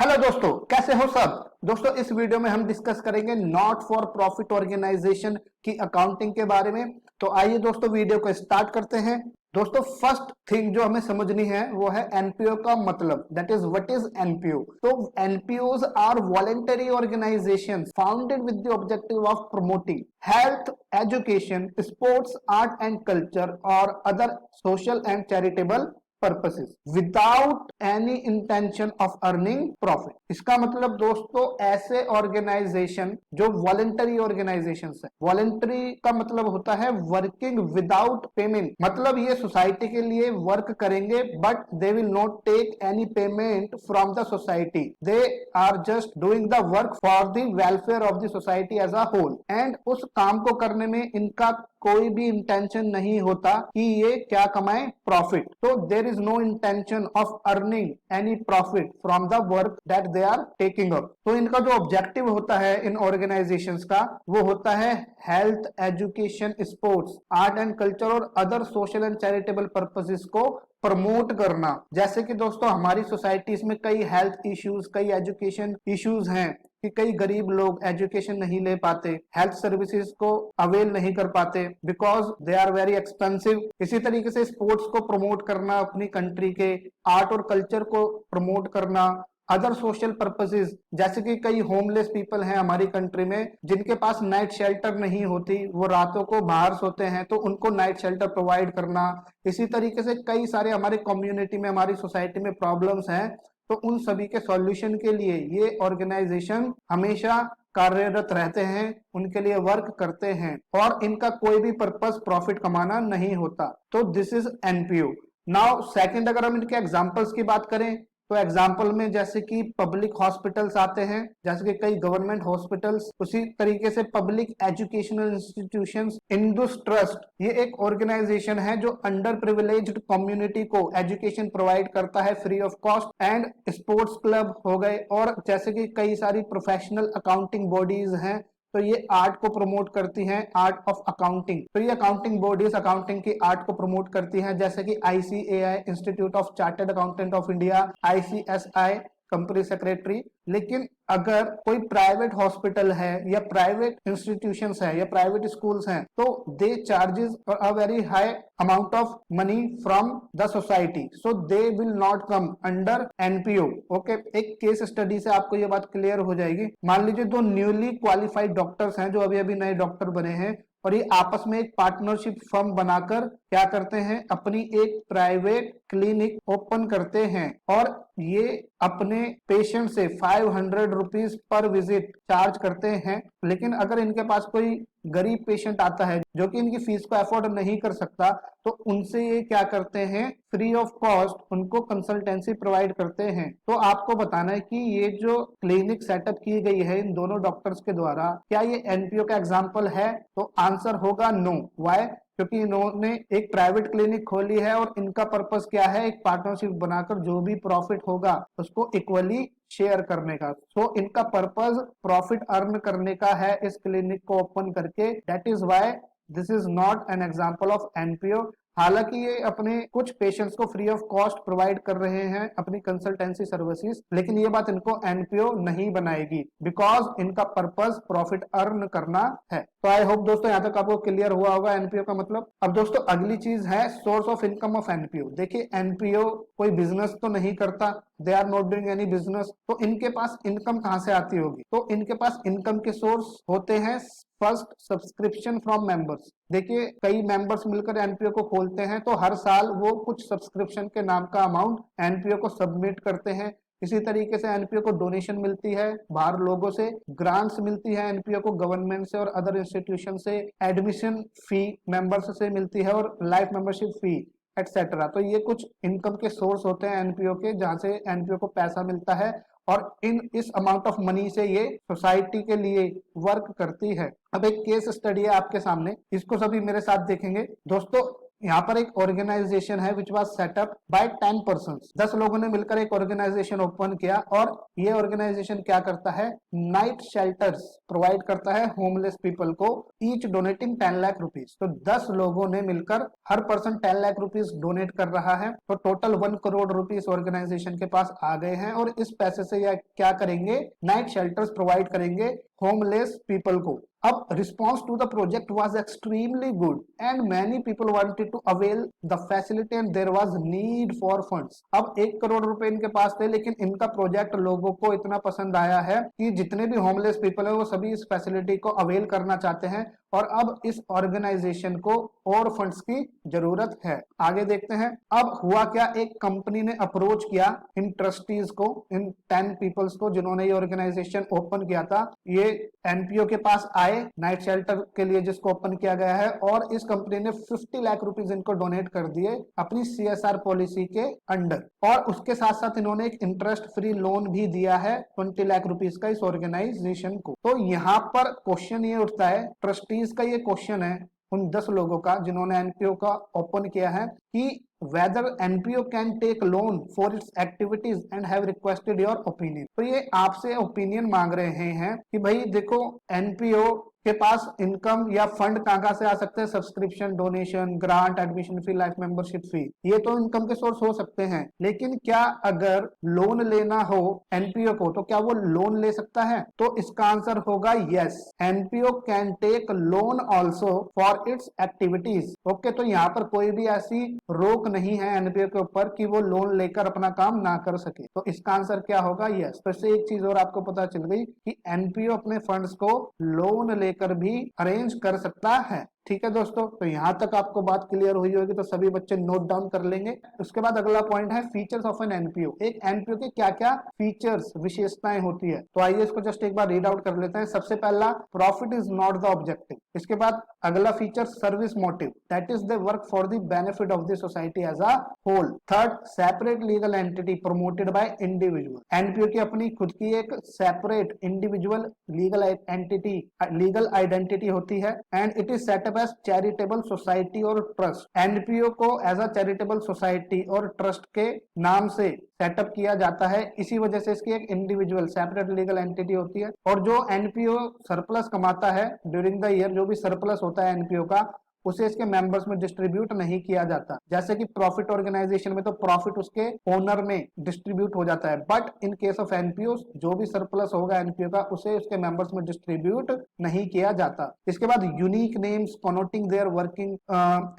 Hello दोस्तों, कैसे हो सब। दोस्तों इस वीडियो में हम डिस्कस करेंगे नॉट फॉर प्रॉफिट ऑर्गेनाइजेशन की अकाउंटिंग के बारे में। तो आइए दोस्तों वीडियो को स्टार्ट करते हैं। दोस्तों फर्स्ट थिंग जो हमें समझनी है वो है एनपीओ का मतलब, that is what is NPO. तो NPOs are voluntary organisations founded with the objective of promoting health, education, sports, art and culture और other social and charitable purposes without any intention of earning profit। इसका मतलब दोस्तों ऐसे organisation जो voluntary organisation है, voluntary का मतलब होता है वर्किंग विदाउट पेमेंट, मतलब ये सोसाइटी के लिए वर्क करेंगे but they will not take any payment from the society, they are just doing the work for the welfare of the society as a whole. And उस काम को करने में इनका कोई भी इंटेंशन नहीं होता कि ये क्या कमाए, प्रॉफिट। तो there is no intention of earning any profit from the work that they are taking up. तो इनका जो ऑब्जेक्टिव होता है इन ऑर्गेनाइजेशंस का वो होता है health, education, sports, art and culture और other social and charitable purposes को प्रमोट करना। जैसे कि दोस्तों हमारी सोसाइटीज में कई हेल्थ इश्यूज, कई एजुकेशन इश्यूज हैं कि कई गरीब लोग एजुकेशन नहीं ले पाते, हेल्थ सर्विसेज को अवेल नहीं कर पाते because they are very expensive. इसी तरीके से स्पोर्ट्स को प्रमोट करना, अपनी कंट्री के आर्ट और कल्चर को प्रमोट करना, अदर सोशल पर्पसेस, जैसे कि कई होमलेस पीपल हैं हमारी कंट्री में जिनके पास नाइट शेल्टर नहीं होती, वो रातों को बाहर सोते हैं, तो उनको नाइट शेल्टर प्रोवाइड करना। इसी तरीके से कई सारे हमारे कम्युनिटी में, हमारी सोसाइटी में प्रॉब्लम्स हैं, तो उन सभी के सॉल्यूशन के लिए ये ऑर्गेनाइजेशन हमेशा कार्यरत रहते हैं, उनके लिए वर्क करते हैं और इनका कोई भी पर्पस प्रॉफिट कमाना नहीं होता। तो this is NPO. Now second, अगर हम इनके एग्जांपल्स की बात करें तो एग्जाम्पल में जैसे कि पब्लिक हॉस्पिटल्स आते हैं, जैसे कि कई गवर्नमेंट हॉस्पिटल्स, उसी तरीके से public educational institutions, Indus trust, ये एक ऑर्गेनाइजेशन है जो अंडर प्रिविलेज्ड कम्युनिटी को एजुकेशन प्रोवाइड करता है free of cost. And sports club हो गए, और जैसे कि कई सारी प्रोफेशनल अकाउंटिंग बॉडीज हैं, तो ये आर्ट को प्रमोट करती हैं, आर्ट ऑफ अकाउंटिंग। तो ये अकाउंटिंग बॉडीज अकाउंटिंग की आर्ट को प्रमोट करती हैं, जैसे कि ICAI, institute of chartered accountant of India, ICSI, company secretary. लेकिन अगर कोई प्राइवेट हॉस्पिटल है या प्राइवेट इंस्टीट्यूशंस है या प्राइवेट स्कूल्स हैं, तो they charges a very high amount of money from the society, so they will not come under NPO. Okay, एक केस स्टडी से आपको ये बात क्लियर हो जाएगी। मान लीजिए दो न्यूली क्वालिफाइड डॉक्टर्स हैं जो अभी अभी नए डॉक्टर बने हैं, और ये आपस में एक पार्टनरशिप फर्म बनाकर क्या करते हैं, अपनी एक प्राइवेट क्लिनिक ओपन करते हैं और ये अपने पेशेंट से 500 रुपीज पर विजिट चार्ज करते हैं। लेकिन अगर इनके पास कोई गरीब पेशेंट आता है जो कि इनकी फीस को अफोर्ड नहीं कर सकता, तो उनसे ये क्या करते हैं, फ्री ऑफ कॉस्ट उनको कंसल्टेंसी प्रोवाइड करते हैं। तो आपको बताना है कि ये जो क्लिनिक सेटअप की गई है इन दोनों डॉक्टर्स के द्वारा, क्या ये एनपीओ का एग्जाम्पल है? तो आंसर होगा नो। वाई? क्योंकि इन्होंने एक प्राइवेट क्लिनिक खोली है और इनका पर्पस क्या है, एक पार्टनरशिप बनाकर जो भी प्रॉफिट होगा उसको इक्वली शेयर करने का। सो इनका पर्पस प्रॉफिट अर्न करने का है इस क्लिनिक को ओपन करके। That is why this is not an example of NPO. हालांकि ये अपने कुछ पेशेंट्स को फ्री ऑफ कॉस्ट प्रोवाइड कर रहे हैं अपनी कंसल्टेंसी सर्विसेज, लेकिन ये बात इनको एनपीओ नहीं बनाएगी बिकॉज इनका पर्पस प्रॉफिट अर्न करना है। तो आई होप दोस्तों यहाँ तक आपको क्लियर हुआ होगा एनपीओ का मतलब। अब दोस्तों अगली चीज है source of income of NPO. देखिए एनपीओ कोई बिजनेस तो नहीं करता, they are not doing any business, तो इनके पास इनकम कहां से आती होगी? तो इनके पास इनकम के सोर्स होते हैं फर्स्ट, सब्सक्रिप्शन फ्रॉम मेंबर्स। देखिए कई मेंबर्स मिलकर एनपीओ को खोलते हैं, तो हर साल वो कुछ सब्सक्रिप्शन के नाम का अमाउंट एनपीओ को सबमिट करते हैं। इसी तरीके से एनपीओ को डोनेशन मिलती है बाहर लोगों से, ग्रांट्स मिलती है एनपीओ को गवर्नमेंट से और अदर इंस्टीट्यूशन से, एडमिशन फी मेंबर्स से मिलती है और लाइफ मेंबरशिप फी एटसेट्रा। तो ये कुछ इनकम के सोर्स होते हैं एनपीओ के, जहां से एनपीओ को पैसा मिलता है और इस अमाउंट ऑफ मनी से ये सोसाइटी के लिए वर्क करती है। अब एक केस स्टडी है आपके सामने, इसको सभी मेरे साथ देखेंगे। दोस्तों यहाँ पर एक ऑर्गेनाइजेशन है which was set up by 10 persons, 10 लोगों ने मिलकर एक ऑर्गेनाइजेशन ओपन किया और ये ऑर्गेनाइजेशन क्या करता है, नाइट शेल्टर्स प्रोवाइड करता है होमलेस पीपल को, ईच डोनेटिंग 10 लाख रुपीज। तो 10 लोगों ने मिलकर हर पर्सन 10 लाख रुपीज डोनेट कर रहा है, तो टोटल 1 करोड़ रुपीज ऑर्गेनाइजेशन के पास आ गए हैं और इस पैसे से यह क्या करेंगे, नाइट शेल्टर्स प्रोवाइड करेंगे होमलेस पीपल को। अब response to the project was extremely good and many people wanted to avail the facility and there was need for funds. अब 1 करोड़ रुपए इनके पास थे, लेकिन इनका प्रोजेक्ट लोगों को इतना पसंद आया है कि जितने भी होमलेस पीपल है वो सभी इस फैसिलिटी को अवेल करना चाहते हैं और अब इस ऑर्गेनाइजेशन को और फंड्स की जरूरत है। आगे देखते हैं अब हुआ क्या, एक कंपनी ने अप्रोच किया इन ट्रस्टीज को, इन 10 पीपल्स को जिन्होंने ये ऑर्गेनाइजेशन ओपन किया था। ये एनपीओ के पास आए नाइट शेल्टर के लिए जिसको ओपन किया गया है और इस कंपनी ने 50 लाख रुपीज इनको डोनेट कर दिए अपनी सीएसआर पॉलिसी के अंडर, और उसके साथ साथ इन्होंने एक इंटरेस्ट फ्री लोन भी दिया है 20 लाख रुपीज का इस ऑर्गेनाइजेशन को। तो यहाँ पर क्वेश्चन ये उठता है, ट्रस्टीज का ये क्वेश्चन है उन 10 लोगों का जिन्होंने एनपीओ का ओपन किया है कि whether NPO can take loan for its activities and have requested your opinion। तो ये आपसे ओपिनियन मांग रहे हैं कि भाई देखो एनपीओ के पास इनकम या फंड कहाँ से आ सकते हैं, subscription, donation, grant, admission fee, life membership fee, ये तो इनकम के सोर्स हो सकते हैं, लेकिन क्या अगर लोन लेना हो एनपीओ को तो क्या वो लोन ले सकता है? तो इसका आंसर होगा yes, NPO can take loan also for its activities. Okay, तो यहाँ पर कोई भी ऐसी रोक नहीं है एनपीओ के ऊपर कि वो लोन लेकर अपना काम ना कर सके। तो इसका आंसर क्या होगा, यस। तो इससे एक चीज और आपको पता चल गई कि एनपीओ अपने फंड्स को लोन लेकर भी अरेंज कर सकता है। ठीक है दोस्तों, तो यहाँ तक आपको बात क्लियर हुई होगी, तो सभी बच्चे नोट डाउन कर लेंगे। उसके बाद अगला पॉइंट है फीचर्स ऑफ एन एनपीओ। एक एनपीओ के क्या क्या फीचर्स, विशेषताएं होती है, तो आइए इसको जस्ट एक बार रीड आउट कर लेते हैं। सबसे पहला, profit is not the objective. इसके बाद अगला feature, service motive, that is they work for the benefit of the society as a whole. Third, separate legal entity promoted by individual. NPO की अपनी खुद की एक separate individual legal entity, legal identity होती है and it is set up as charitable society और trust. NPO को as a charitable society और ट्रस्ट के नाम से सेटअप किया जाता है, इसी वजह से इसकी एक इंडिविजुअल सेपरेट लीगल एंटिटी होती है। और जो एनपीओ सरप्लस कमाता है ड्यूरिंग द ईयर, जो भी सरप्लस होता है एनपीओ का, उसे इसके मेंबर्स में डिस्ट्रीब्यूट नहीं किया जाता। जैसे कि प्रॉफिट ऑर्गेनाइजेशन में तो प्रॉफिट उसके ओनर में डिस्ट्रीब्यूट हो जाता है, but in case of NPO जो भी सरप्लस होगा एनपीओ का उसे उसके मेंबर्स में डिस्ट्रीब्यूट नहीं किया जाता। इसके बाद unique names connoting their working.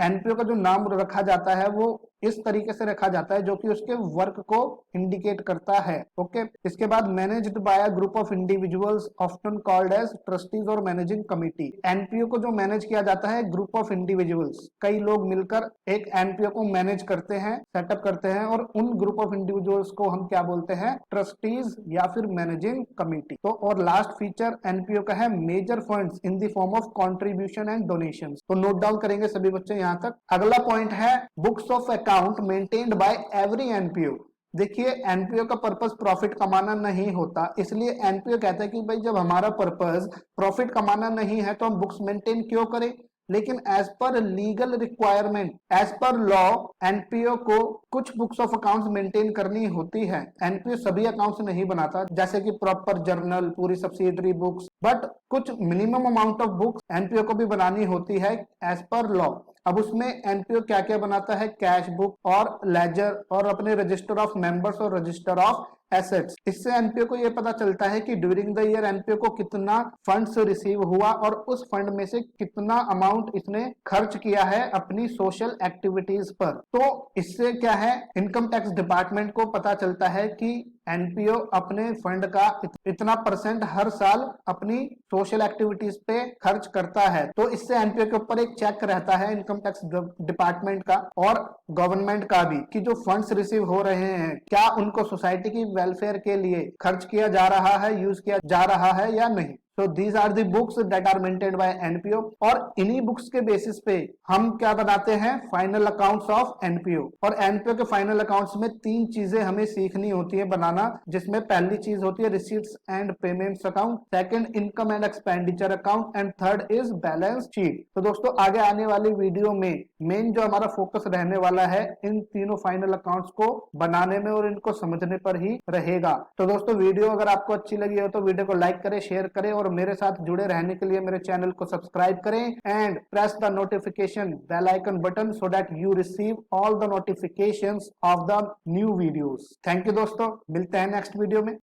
NPO का जो नाम रखा जाता है वो इस तरीके से रखा जाता है जो कि उसके वर्क को इंडिकेट करता है। ओके, इसके बाद managed by a group of individuals often called as trustees और मैनेजिंग कमिटी। एनपीओ को जो मैनेज किया जाता है ग्रुप ऑफ इंडिविजुअल्स, कई लोग मिलकर एक एनपीओ को मैनेज करते हैं, सेटअप करते हैं, और उन ग्रुप ऑफ इंडिविजुअल्स को हम क्या बोलते हैं, ट्रस्टीज या फिर मैनेजिंग कमिटी। तो और लास्ट फीचर एनपीओ का है major funds in the form of contribution and donations. तो नोट डाउन करेंगे सभी बच्चे यहाँ तक। अगला पॉइंट है books of account maintained by every NPO. देखिए एनपीओ का पर्पस प्रॉफिट कमाना नहीं होता, इसलिए एनपीओ कहता है कि भाई जब हमारा पर्पस प्रॉफिट कमाना नहीं है तो हम बुक्स मेंटेन क्यों करें। लेकिन as per legal requirement, as per law, NPO को कुछ बुक्स ऑफ अकाउंट्स मेंटेन करनी होती है। एनपीओ सभी अकाउंट्स नहीं बनाता, जैसे कि प्रॉपर जर्नल, पूरी सब्सिडरी बुक्स, बट कुछ minimum amount of books NPO को भी बनानी होती है एज पर लॉ। अब उसमें एनपीओ क्या क्या बनाता है, कैश बुक और लेजर और अपने रजिस्टर ऑफ मेंबर्स और रजिस्टर ऑफ एसेट्स। इससे एनपीओ को यह पता चलता है कि ड्यूरिंग द ईयर एनपीओ को कितना फंड्स रिसीव हुआ और उस फंड में से कितना अमाउंट इसने खर्च किया है अपनी सोशल एक्टिविटीज पर। तो इससे क्या है, इनकम टैक्स डिपार्टमेंट को पता चलता है कि एनपीओ अपने फंड का इतना परसेंट हर साल अपनी सोशल एक्टिविटीज पे खर्च करता है। तो इससे एनपीओ के ऊपर एक चेक रहता है इनकम टैक्स डिपार्टमेंट का और गवर्नमेंट का भी कि जो फंड्स रिसीव हो रहे हैं क्या उनको सोसाइटी की वेलफेयर के लिए खर्च किया जा रहा है, यूज किया जा रहा है या नहीं। So these are the books that are maintained by NPO, और इन्हीं बुक्स के बेसिस पे हम क्या बनाते हैं, फाइनल अकाउंट्स ऑफ एनपीओ। और एनपीओ के फाइनल अकाउंट्स में 3 चीजें हमें सीखनी होती है बनाना, जिसमें पहली चीज होती है receipts and payments account, second income and expenditure account, and third is balance sheet. तो दोस्तों आगे आने वाली वीडियो में मेन जो हमारा फोकस रहने वाला है इन तीनों फाइनल अकाउंट्स को बनाने में और इनको समझने पर ही रहेगा। तो दोस्तों वीडियो अगर आपको अच्छी लगी हो तो वीडियो को लाइक करें, शेयर करें, और मेरे साथ जुड़े रहने के लिए मेरे चैनल को सब्सक्राइब करें and press the notification bell icon button so that you receive all the notifications of the new videos. Thank you दोस्तों, मिलते हैं नेक्स्ट वीडियो में।